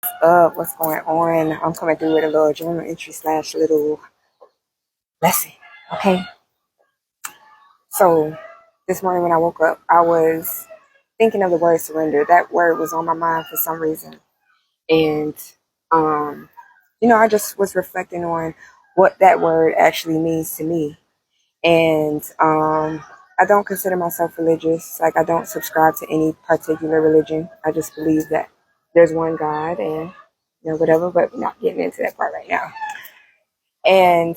What's going on? I'm coming through with a little journal entry slash little lesson. Okay. So this morning when I woke up, I was thinking of the word surrender. That word was on my mind for some reason. And um, I just was reflecting on what that word actually means to me. And I don't consider myself religious. Like I don't subscribe to any particular religion. I just believe that there's one God and whatever, but we're not getting into that part right now. And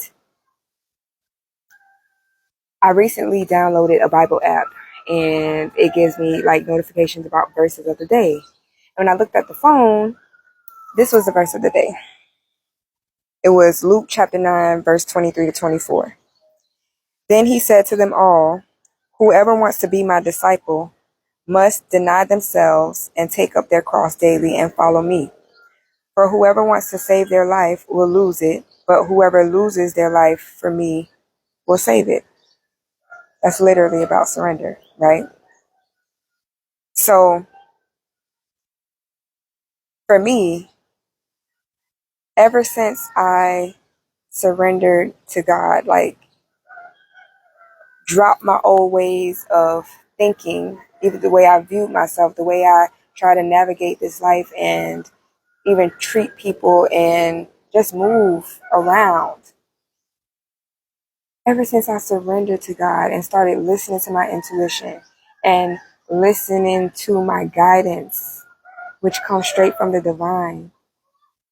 I recently downloaded a Bible app and it gives me like notifications about verses of the day. And when I looked at the phone, this was the verse of the day. It was Luke chapter 9, verse 23 to 24. Then he said to them all, "Whoever wants to be my disciple must deny themselves and take up their cross daily and follow me. For whoever wants to save their life will lose it, but whoever loses their life for me will save it." That's literally about surrender, right? So for me, ever since I surrendered to God, like dropped my old ways of thinking, even the way I viewed myself, the way I try to navigate this life and even treat people and just move around. Ever since I surrendered to God and started listening to my intuition and listening to my guidance, which comes straight from the divine,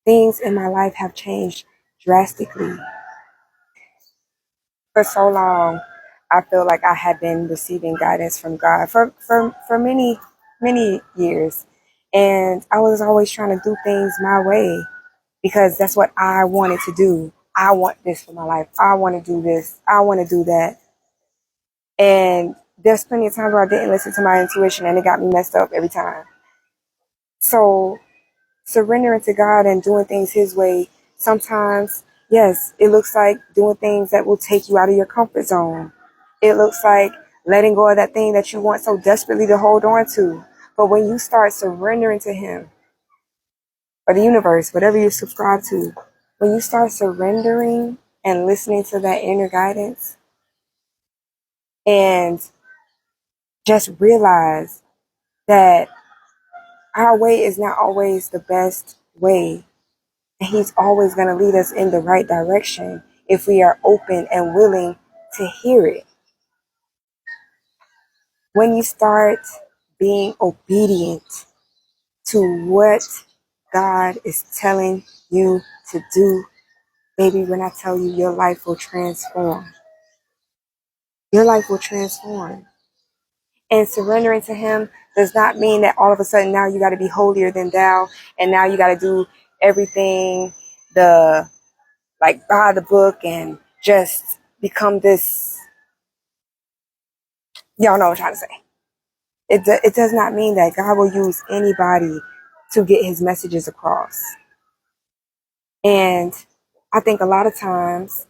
things in my life have changed drastically. For so long, I feel like I had been receiving guidance from God for many years. And I was always trying to do things my way because that's what I wanted to do. I want this for my life. I want to do this. I want to do that. And there's plenty of times where I didn't listen to my intuition and it got me messed up every time. So surrendering to God and doing things His way, sometimes, yes, it looks like doing things that will take you out of your comfort zone. It looks like letting go of that thing that you want so desperately to hold on to. But when you start surrendering to Him or the universe, whatever you subscribe to, when you start surrendering and listening to that inner guidance and just realize that our way is not always the best way. And He's always going to lead us in the right direction if we are open and willing to hear it. When you start being obedient to what God is telling you to do, baby, when I tell you, your life will transform. Your life will transform. And surrendering to Him does not mean that all of a sudden now you got to be holier than thou and now you got to do everything the like by the book and just become this. Y'all know what I'm trying to say. It does not mean that God will use anybody to get His messages across. And I think a lot of times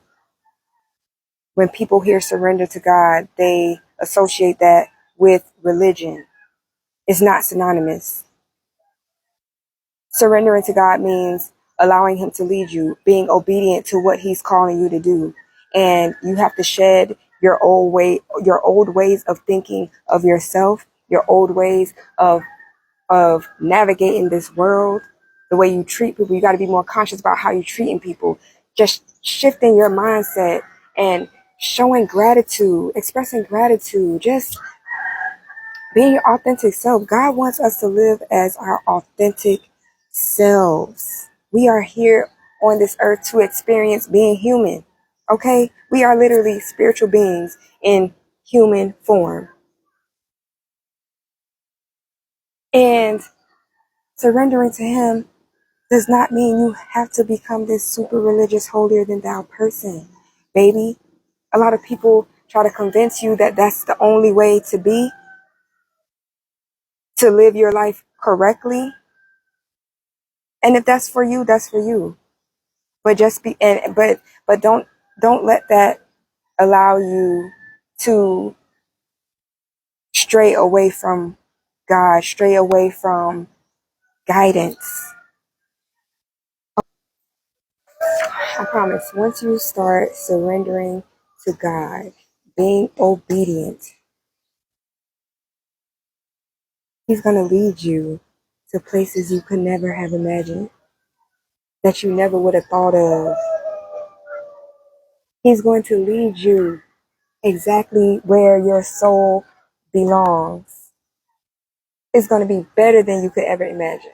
when people hear surrender to God, they associate that with religion. It's not synonymous. Surrendering to God means allowing Him to lead you, being obedient to what He's calling you to do. And you have to shed your old ways of thinking of yourself, your old ways of navigating this world, the way you treat people. You got to be more conscious about how you're treating people. Just shifting your mindset and showing gratitude, expressing gratitude, just being your authentic self. God wants us to live as our authentic selves. We are here on this earth to experience being human. Okay? We are literally spiritual beings in human form. And surrendering to Him does not mean you have to become this super religious, holier than thou person. Baby, a lot of people try to convince you that that's the only way to be, to live your life correctly. And if that's for you, that's for you. But just be, and but don't let that allow you to stray away from God, stray away from guidance. I promise, once you start surrendering to God, being obedient, He's going to lead you to places you could never have imagined, that you never would have thought of. He's going to lead you exactly where your soul belongs. It's going to be better than you could ever imagine.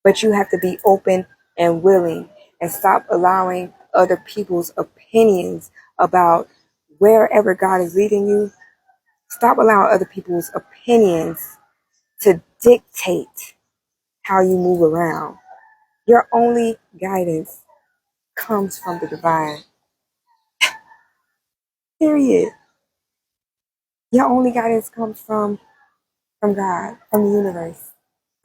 But you have to be open and willing and stop allowing other people's opinions about wherever God is leading you. Stop allowing other people's opinions to dictate how you move around. Your only guidance comes from the divine. Period. Your only guidance comes from God, from the universe.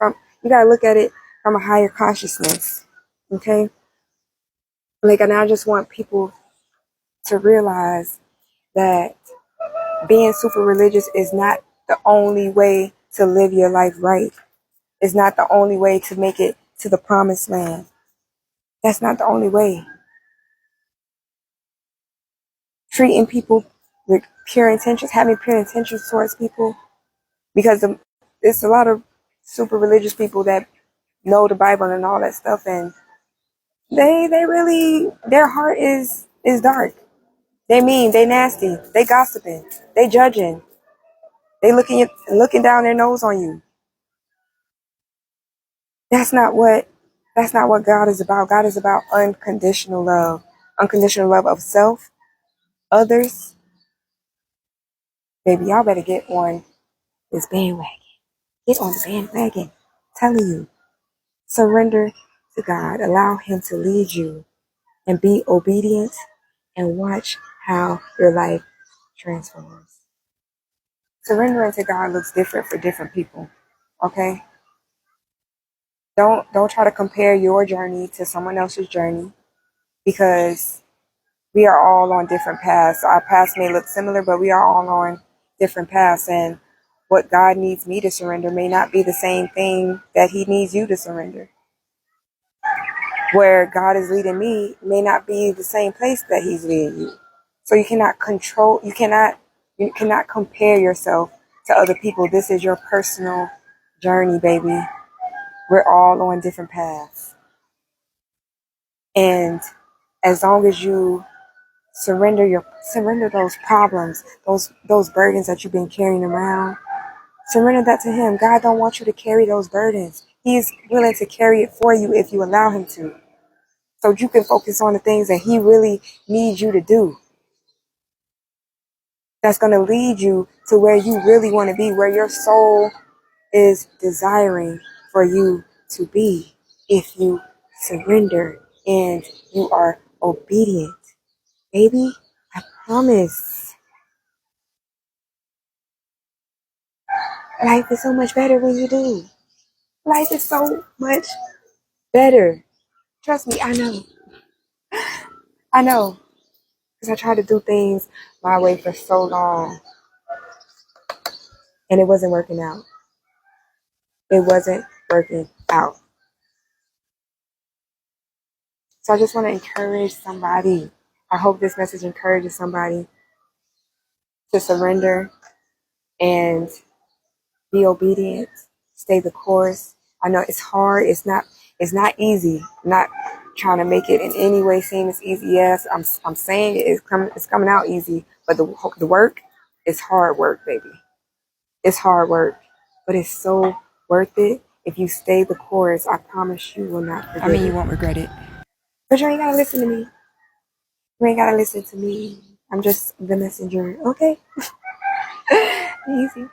You gotta look at it from a higher consciousness. Okay? Like, and I just want people to realize that being super religious is not the only way to live your life right. It's not the only way to make it to the promised land. That's not the only way. Treating people with pure intentions, having pure intentions towards people, because it's a lot of super religious people that know the Bible and all that stuff, and they really, their heart is dark. They mean, they nasty, they gossiping, they judging, they looking down their nose on you. That's not what God is about. God is about unconditional love. Unconditional love of self, others. Baby, y'all better get on this bandwagon. Get on the bandwagon. I'm telling you. Surrender to God. Allow Him to lead you and be obedient and watch how your life transforms. Surrendering to God looks different for different people. Okay? Don't try to compare your journey to someone else's journey, because we are all on different paths. Our paths may look similar, but we are all on different paths. And what God needs me to surrender may not be the same thing that He needs you to surrender. Where God is leading me may not be the same place that He's leading you. So you cannot compare yourself to other people. This is your personal journey, baby. We're all on different paths. And as long as you surrender those problems, those burdens that you've been carrying around, surrender that to Him. God don't want you to carry those burdens. He's willing to carry it for you if you allow Him to. So you can focus on the things that He really needs you to do. That's going to lead you to where you really want to be, where your soul is desiring for you to be, if you surrender and you are obedient. Baby, I promise. Life is so much better when you do. Life is so much better. Trust me, I know. I know. Because I tried to do things my way for so long. And it wasn't working out. It wasn't working out. So I just want to encourage somebody. I hope this message encourages somebody to surrender and be obedient. Stay the course. I know it's hard. It's not easy. I'm not trying to make it in any way seem as easy. Yes, I'm saying it's coming out easy, but the work is hard work, baby. It's hard work, but it's so worth it. If you stay the course, I promise you will not regret it. You won't regret it. But you ain't gotta listen to me. You ain't gotta listen to me. I'm just the messenger. Okay? Easy.